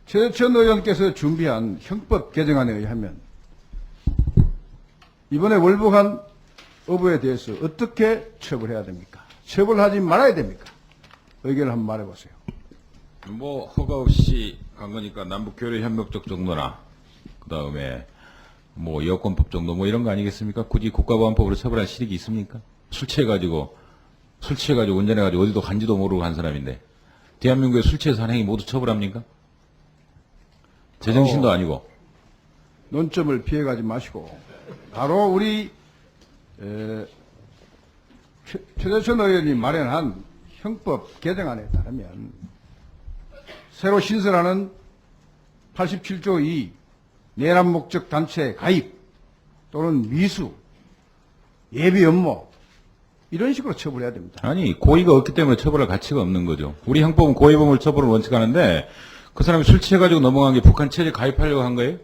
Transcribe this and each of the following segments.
최재천 의원께서 준비한 형법 개정안에 의하면 이번에 월북한 어부에 대해서 어떻게 처벌해야 됩니까? 처벌하지 말아야 됩니까? 의견을 한번 말해보세요. 뭐 허가 없이 간 거니까 남북 교류 협력적 정도나 그다음에 뭐 여권법 정도 뭐 이런 거 아니겠습니까? 굳이 국가보안법으로 처벌할 실익이 있습니까? 술 취해가지고 운전해가지고 어디도 간지도 모르고 간 사람인데 대한민국에 술 취해서 한 행위 모두 처벌합니까? 제정신도 아니고. 논점을 피해가지 마시고 바로 우리 최재천 의원이 마련한 형법 개정안에 따르면 새로 신설하는 87조 2 내란 목적 단체 가입 또는 미수, 예비 업무 이런 식으로 처벌해야 됩니다. 아니 고의가 없기 때문에 처벌할 가치가 없는 거죠. 우리 형법은 고의범을 처벌을 원칙하는데 그 사람이 술 취해가지고 넘어간 게 북한 체제 가입하려고 한 거예요?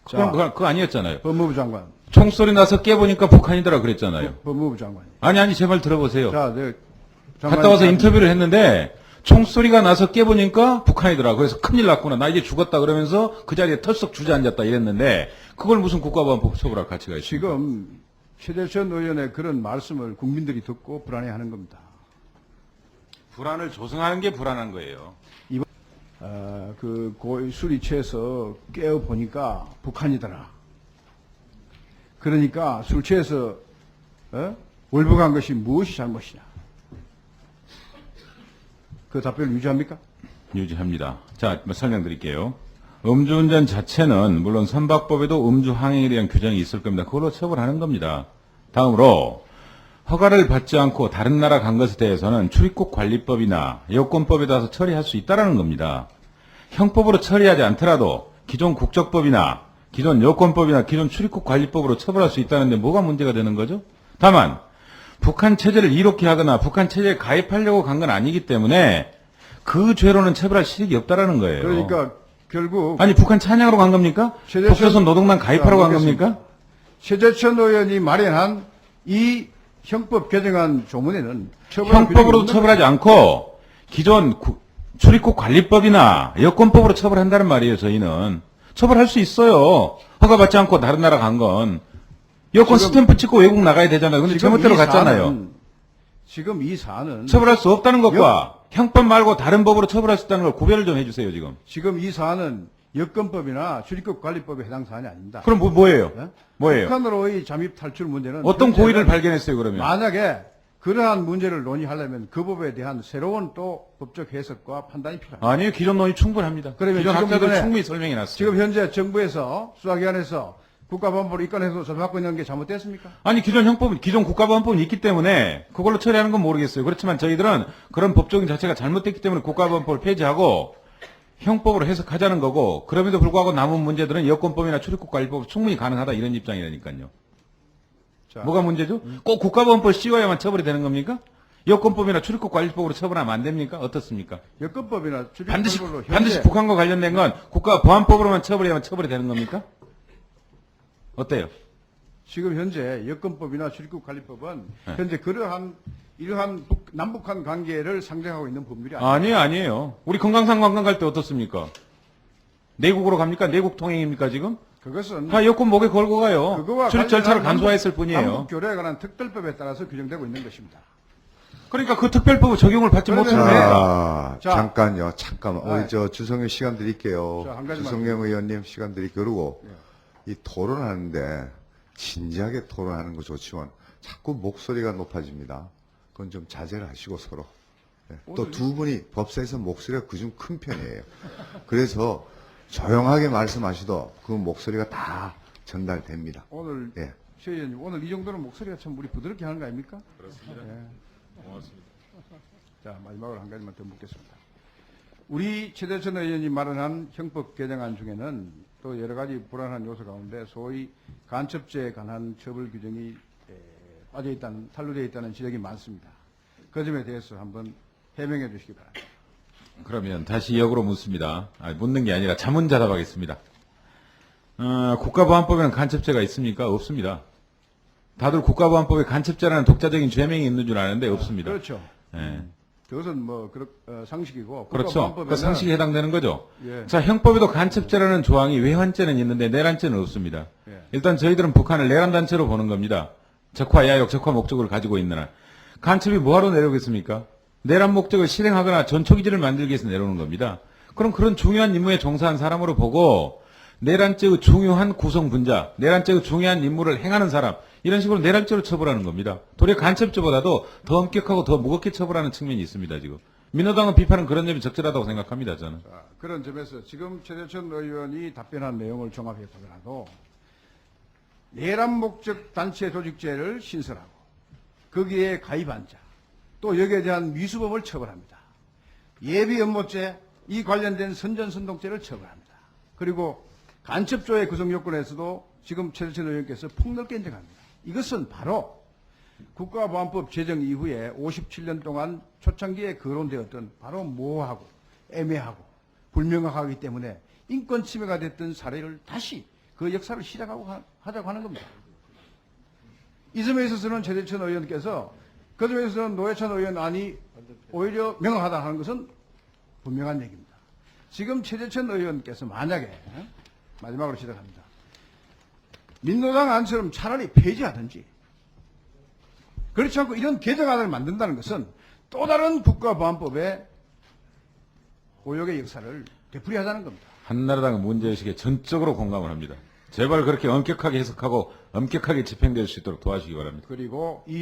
그거 아니었잖아요. 법무부 장관. 총소리 나서 깨보니까 북한이더라 그랬잖아요. 법무부 장관이. 아니 제 말 들어보세요. 자, 갔다 와서 인터뷰를 했는데 총소리가 나서 깨보니까 북한이더라. 그래서 큰일 났구나. 나 이제 죽었다 그러면서 그 자리에 털썩 주저앉았다 이랬는데 그걸 무슨 국가보안법 처벌할 가치가 있어요? 지금 최재천 의원의 그런 말씀을 국민들이 듣고 불안해하는 겁니다. 불안을 조성하는 게 불안한 거예요. 술이 취해서 깨어 보니까 북한이더라. 그러니까 술 취해서 월북한 것이 무엇이 잘못이냐? 그 답변을 유지합니까? 유지합니다. 자, 설명드릴게요. 음주운전 자체는 물론 선박법에도 음주 항행에 대한 규정이 있을 겁니다. 그걸로 처벌하는 겁니다. 다음으로 허가를 받지 않고 다른 나라 간 것에 대해서는 출입국 관리법이나 여권법에 따라서 처리할 수 있다는 겁니다. 형법으로 처리하지 않더라도 기존 국적법이나 기존 여권법이나 기존 출입국 관리법으로 처벌할 수 있다는데 뭐가 문제가 되는 거죠? 다만 북한 체제를 이롭게 하거나 북한 체제에 가입하려고 간 건 아니기 때문에 그 죄로는 처벌할 실익이 없다라는 거예요. 그러니까 결국 아니 북한 찬양으로 간 겁니까? 북조선 노동당 가입하러 간 겁니까? 최재천 의원이 마련한 이 형법 개정안 조문에는 형법으로도 처벌하지 않고 기존 출입국 관리법이나 여권법으로 처벌한다는 말이에요. 저희는 처벌할 수 있어요. 허가받지 않고 다른 나라 간 건 여권 스탬프 찍고 외국 나가야 되잖아요. 근데 제멋대로 갔잖아요. 지금 이 사안은 처벌할 수 없다는 것과 형법 말고 다른 법으로 처벌할 수 있다는 걸 구별을 좀 해주세요. 지금 이 사안은 여권법이나 출입국 관리법에 해당 사안이 아닙니다. 그럼 뭐예요? 네? 뭐예요? 북한으로의 잠입 탈출 문제는 어떤 고의를 발견했어요, 그러면? 만약에 그러한 문제를 논의하려면 그 법에 대한 새로운 또 법적 해석과 판단이 필요합니다. 아니요, 기존 논의 충분합니다. 그러면 기존 지금 학자들 이번에 충분히 설명해 놨어요. 지금 현재 정부에서 수사기관에서 국가보안법을 입건해서 조사받고 있는 게 잘못됐습니까? 아니, 기존 국가보안법은 있기 때문에 그걸로 처리하는 건 모르겠어요. 그렇지만 저희들은 그런 법적인 자체가 잘못됐기 때문에 국가보안법을 폐지하고 형법으로 해석하자는 거고, 그럼에도 불구하고 남은 문제들은 여권법이나 출입국관리법 충분히 가능하다 이런 입장이라니까요. 자, 뭐가 문제죠? 꼭 국가보안법을 씌워야만 처벌이 되는 겁니까? 여권법이나 출입국관리법으로 처벌하면 안 됩니까? 어떻습니까? 여권법이나 출입국관리법으로 반드시 북한과 관련된 건 국가보안법으로만 처벌해야만 처벌이 되는 겁니까? 어때요? 지금 현재 여권법이나 출입국관리법은 네. 현재 이러한 남북한 관계를 상정하고 있는 법률이 아닙니다. 아니에요. 우리 금강산 관광 갈 때 어떻습니까? 내국으로 갑니까? 내국 통행입니까, 지금? 그것은 다 여권 목에 걸고 가요. 그거와 출입 절차를 관련한 간소화했을 뿐이에요. 남북 교류에 관한 특별법에 따라서 규정되고 있는 것입니다. 그러니까 그 특별법을 적용을 받지 그러면 못합니다. 자, 잠깐요. 잠깐만. 아, 주성현 시간 드릴게요. 자, 한 가지만 주성현 의원님 시간 드릴게요. 그리고 예. 이 토론하는데 진지하게 토론하는 거 좋지만 자꾸 목소리가 높아집니다. 그건 좀 자제를 하시고 서로. 또 두 분이 법사에서 목소리가 그중 큰 편이에요. 그래서 조용하게 말씀하셔도 그 목소리가 다 전달됩니다. 오늘 예. 최 의원님 오늘 이 정도는 목소리가 참 우리 부드럽게 하는 거 아닙니까? 그렇습니다. 예. 고맙습니다. 자, 마지막으로 한 가지만 더 묻겠습니다. 우리 최재천 의원이 마련한 형법 개정안 중에는 또 여러 가지 불안한 요소 가운데 소위 간첩죄에 관한 처벌 규정이 탄로되어 있다는 지적이 많습니다. 그 점에 대해서 한번 해명해 주시기 바랍니다. 그러면 다시 역으로 묻습니다. 묻는 게 아니라 자문자답하겠습니다. 국가보안법에는 간첩죄가 있습니까? 없습니다. 다들 국가보안법에 간첩죄라는 독자적인 죄명이 있는 줄 아는데 없습니다. 그렇죠. 예. 그것은 뭐 상식이고 그렇죠. 그 국가보안법에는 상식에 해당되는 거죠. 예. 자, 형법에도 간첩죄라는 조항이 외환죄는 있는데 내란죄는 없습니다. 예. 일단 저희들은 북한을 내란단체로 보는 겁니다. 적화 야욕, 적화 목적을 가지고 있는 한. 간첩이 뭐하러 내려오겠습니까? 내란 목적을 실행하거나 전초기지를 만들기 위해서 내려오는 겁니다. 그럼 그런 중요한 임무에 종사한 사람으로 보고 내란죄의 중요한 구성분자, 내란죄의 중요한 임무를 행하는 사람, 이런 식으로 내란죄로 처벌하는 겁니다. 도리어 간첩죄보다도 더 엄격하고 더 무겁게 처벌하는 측면이 있습니다, 지금. 민노당은 비판은 그런 점이 적절하다고 생각합니다, 저는. 자, 그런 점에서 지금 최재천 의원이 답변한 내용을 종합해 보더라도 내란 목적 단체 조직죄를 신설하고 거기에 가입한 자, 또 여기에 대한 미수범을 처벌합니다. 예비 업무죄, 이 관련된 선전선동죄를 처벌합니다. 그리고 간첩조의 구성 요건에서도 지금 최재천 의원께서 폭넓게 인정합니다. 이것은 바로 국가보안법 제정 이후에 57년 동안 초창기에 거론되었던 바로 모호하고 애매하고 불명확하기 때문에 인권 침해가 됐던 사례를 다시 그 역사를 하자고 하는 겁니다. 이 점에 있어서는 최재천 의원께서 그 점에 있어서는 노회찬 의원 안이 오히려 명확하다 하는 것은 분명한 얘기입니다. 지금 최재천 의원께서 만약에 마지막으로 시작합니다. 민노당 안처럼 차라리 폐지하든지 그렇지 않고 이런 개정안을 만든다는 것은 또 다른 국가보안법의 고역의 역사를 되풀이하자는 겁니다. 한나라당 문제의식에 전적으로 공감을 합니다. 제발 그렇게 엄격하게 해석하고 엄격하게 집행될 수 있도록 도와주시기 바랍니다. 그리고 이